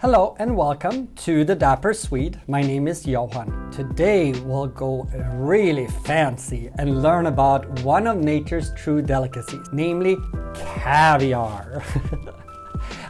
Hello and welcome to the Dapper Swede. My name is Johan. Today we'll go really fancy and learn about one of nature's true delicacies, namely caviar.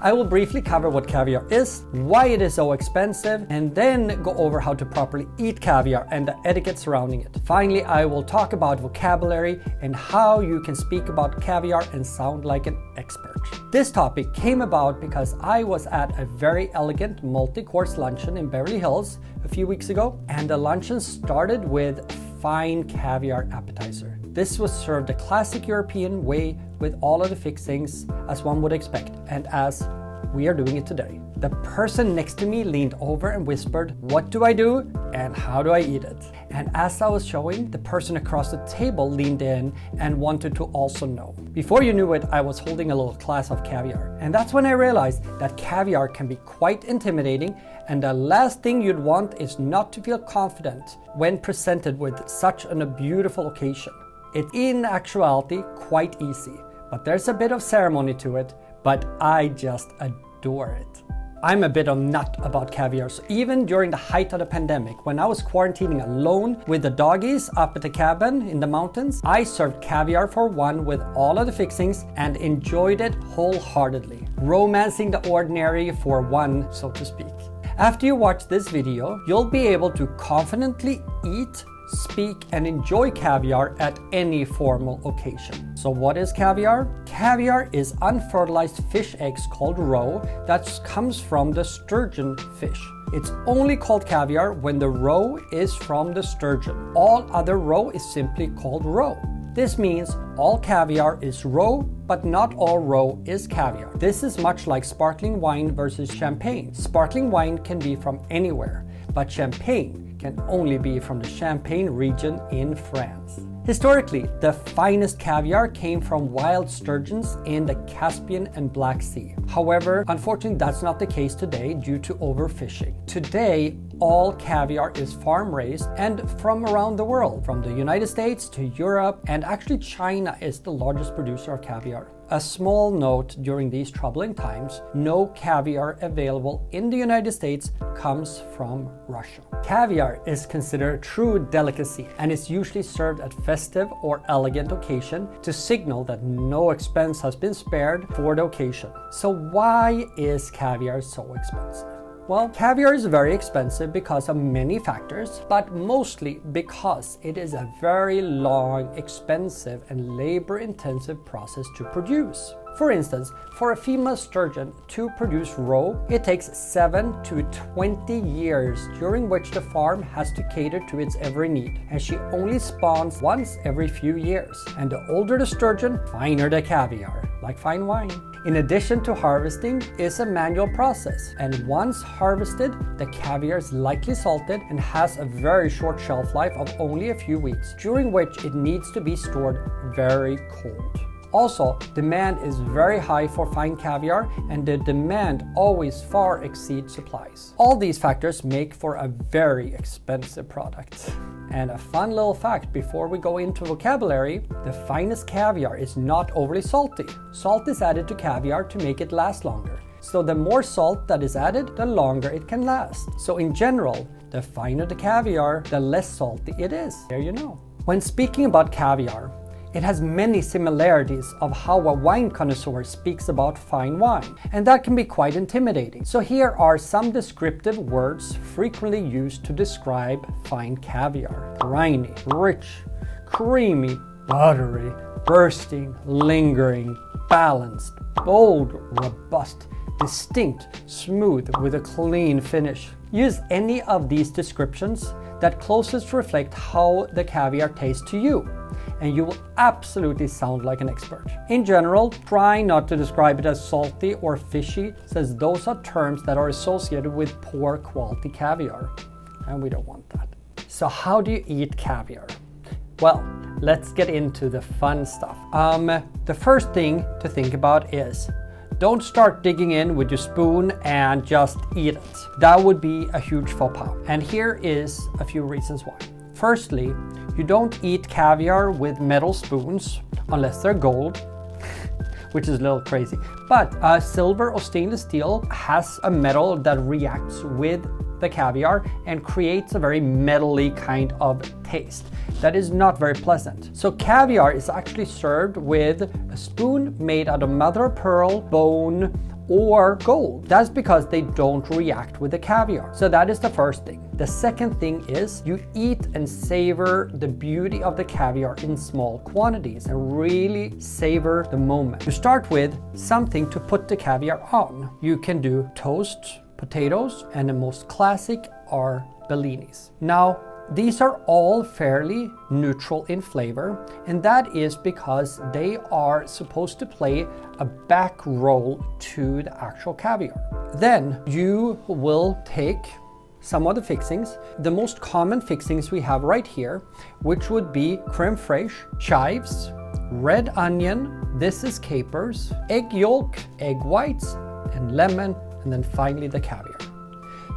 I will briefly cover what caviar is, why it is so expensive, and then go over how to properly eat caviar and the etiquette surrounding it. Finally, I will talk about vocabulary and how you can speak about caviar and sound like an expert. This topic came about because I was at a very elegant multi-course luncheon in Beverly Hills a few weeks ago, and the luncheon started with fine caviar appetizer. This was served the classic European way with all of the fixings as one would expect, and as we are doing it today. The person next to me leaned over and whispered, "What do I do and how do I eat it?" And as I was showing, the person across the table leaned in and wanted to also know. Before you knew it, I was holding a little glass of caviar. And that's when I realized that caviar can be quite intimidating, and the last thing you'd want is not to feel confident when presented with such a beautiful occasion. It's in actuality quite easy, but there's a bit of ceremony to it, but I just adore it. I'm a bit of nut about caviar, so even during the height of the pandemic, when I was quarantining alone with the doggies up at the cabin in the mountains, I served caviar for one with all of the fixings and enjoyed it wholeheartedly, romancing the ordinary for one, so to speak. After you watch this video, you'll be able to confidently eat, speak, and enjoy caviar at any formal occasion. So what is caviar? Caviar is unfertilized fish eggs called roe that comes from the sturgeon fish. It's only called caviar when the roe is from the sturgeon. All other roe is simply called roe. This means all caviar is roe, but not all roe is caviar. This is much like sparkling wine versus champagne. Sparkling wine can be from anywhere, but champagne can only be from the Champagne region in France. Historically, the finest caviar came from wild sturgeons in the Caspian and Black Sea. However, unfortunately, that's not the case today due to overfishing. Today, all caviar is farm-raised and from around the world, from the United States to Europe, and actually China is the largest producer of caviar. A small note during these troubling times, no caviar available in the United States comes from Russia. Caviar is considered a true delicacy and is usually served at festive or elegant occasion to signal that no expense has been spared for the occasion. So why is caviar so expensive? Well, caviar is very expensive because of many factors, but mostly because it is a very long, expensive, and labor-intensive process to produce. For instance, for a female sturgeon to produce roe, it takes 7 to 20 years, during which the farm has to cater to its every need, and she only spawns once every few years. And the older the sturgeon, finer the caviar, like fine wine. In addition to harvesting is a manual process, and once harvested, the caviar is lightly salted and has a very short shelf life of only a few weeks, during which it needs to be stored very cold. Also, demand is very high for fine caviar, and the demand always far exceeds supplies. All these factors make for a very expensive product. And a fun little fact before we go into vocabulary, the finest caviar is not overly salty. Salt is added to caviar to make it last longer. So the more salt that is added, the longer it can last. So in general, the finer the caviar, the less salty it is. There you know. When speaking about caviar, it has many similarities of how a wine connoisseur speaks about fine wine, and that can be quite intimidating. So here are some descriptive words frequently used to describe fine caviar. Briny, rich, creamy, buttery, bursting, lingering, balanced, bold, robust, distinct, smooth with a clean finish. Use any of these descriptions that closest reflect how the caviar tastes to you, and you will absolutely sound like an expert. In general, try not to describe it as salty or fishy, since those are terms that are associated with poor quality caviar, and we don't want that. So how do you eat caviar? Well, let's get into the fun stuff. The first thing to think about is don't start digging in with your spoon and just eat it. That would be a huge faux pas. And here is a few reasons why. Firstly, you don't eat caviar with metal spoons unless they're gold, which is a little crazy. But silver or stainless steel has a metal that reacts with the caviar and creates a very metally kind of taste that is not very pleasant. So caviar is actually served with a spoon made out of mother of pearl, bone, or gold. That's because they don't react with the caviar. So that is the first thing. The second thing is you eat and savor the beauty of the caviar in small quantities and really savor the moment. You start with something to put the caviar on. You can do toast, potatoes, and the most classic are bellinis. Now, these are all fairly neutral in flavor, and that is because they are supposed to play a back role to the actual caviar. Then you will take some of the fixings. The most common fixings we have right here, which would be creme fraiche, chives, red onion, this is capers, egg yolk, egg whites, and lemon, and then finally the caviar.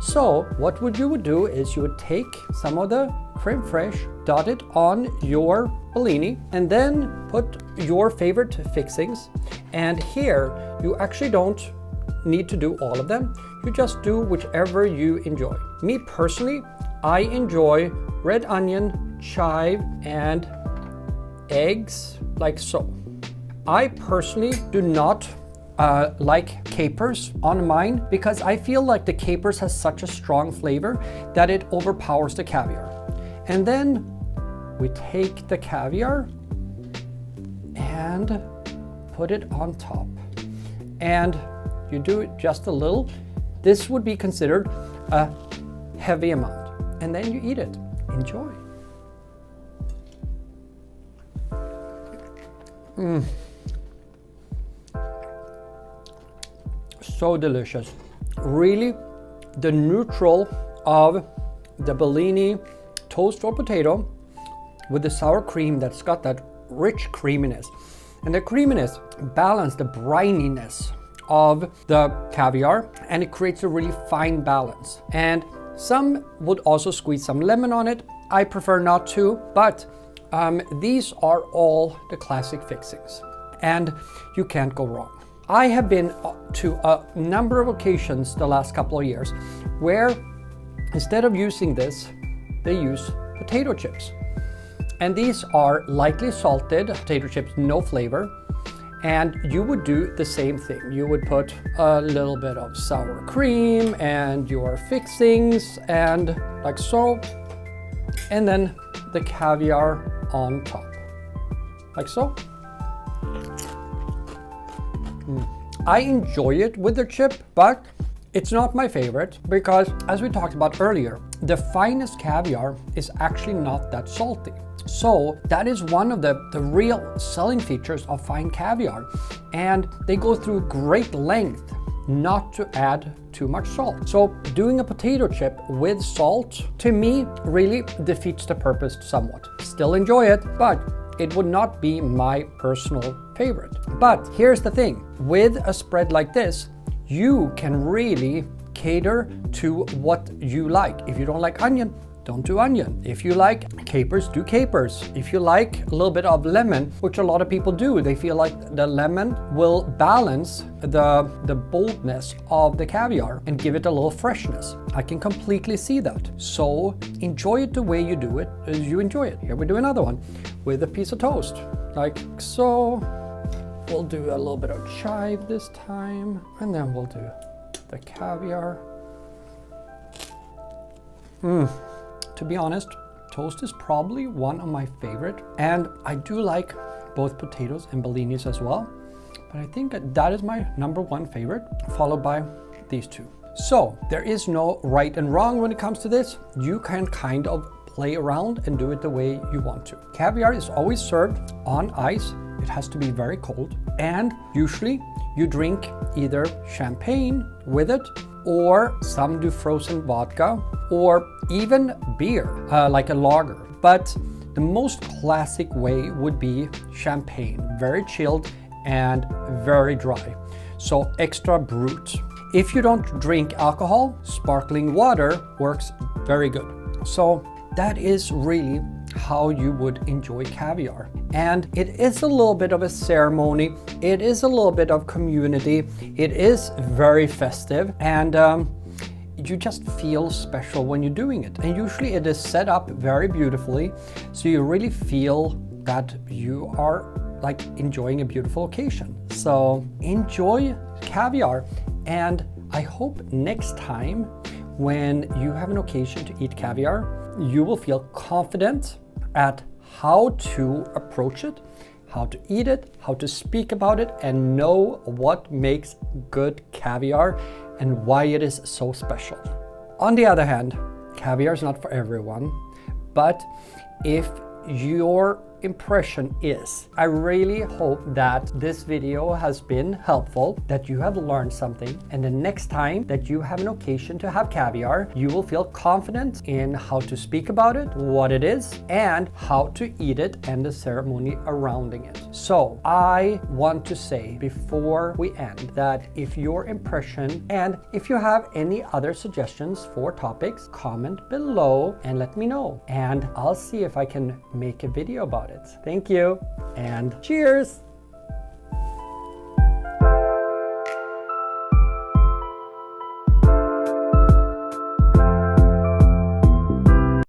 So what you would do is you would take some of the creme fraiche, dot it on your bellini, and then put your favorite fixings. And here you actually don't need to do all of them. You just do whichever you enjoy. Me personally, I enjoy red onion, chive, and eggs like so. I personally do not like capers on mine because I feel like the capers has such a strong flavor that it overpowers the caviar. And then we take the caviar and put it on top. And you do it just a little. This would be considered a heavy amount. And then you eat it. Enjoy. So delicious. Really, the neutral of the bellini, toast or potato, with the sour cream that's got that rich creaminess. And the creaminess balances the brininess of the caviar, and it creates a really fine balance. And some would also squeeze some lemon on it. I prefer not to, but these are all the classic fixings, and you can't go wrong. I have been to a number of occasions the last couple of years where instead of using this, they use potato chips. And these are lightly salted potato chips, no flavor. And you would do the same thing. You would put a little bit of sour cream and your fixings and like so. And then the caviar on top, like so. I enjoy it with the chip, but it's not my favorite because, as we talked about earlier, the finest caviar is actually not that salty. So that is one of the real selling features of fine caviar, and they go through great length not to add too much salt. So doing a potato chip with salt, to me, really defeats the purpose somewhat. Still enjoy it, but it would not be my personal favorite. But here's the thing, with a spread like this, you can really cater to what you like. If you don't like onion, don't do onion. If you like capers, do capers. If you like a little bit of lemon, which a lot of people do, they feel like the lemon will balance the boldness of the caviar and give it a little freshness. I can completely see that. So enjoy it the way you do it, as you enjoy it. Here we do another one with a piece of toast, like so. We'll do a little bit of chive this time, and then we'll do the caviar. To be honest, toast is probably one of my favorite, and I do like both potatoes and bellinis as well, but I think that is my number one favorite, followed by these two. So there is no right and wrong when it comes to this. You can kind of play around and do it the way you want to. Caviar is always served on ice. It has to be very cold, and usually you drink either champagne with it, or some do frozen vodka, or even beer, like a lager. But the most classic way would be champagne, very chilled and very dry, so extra brut. If you don't drink alcohol, sparkling water works very good. So that is really how you would enjoy caviar. And it is a little bit of a ceremony. It is a little bit of community. It is very festive, and you just feel special when you're doing it. And usually it is set up very beautifully, so you really feel that you are like enjoying a beautiful occasion. So enjoy caviar, and I hope next time when you have an occasion to eat caviar, you will feel confident at how to approach it, how to eat it, how to speak about it, and know what makes good caviar and why it is so special. On the other hand, caviar is not for everyone, but if your impression is, I really hope that this video has been helpful, that you have learned something, and the next time that you have an occasion to have caviar, you will feel confident in how to speak about it, what it is, and how to eat it, and the ceremony surrounding it. So I want to say before we end that if your impression, and if you have any other suggestions for topics, comment below and let me know, and I'll see if I can make a video about it. Thank you, and cheers!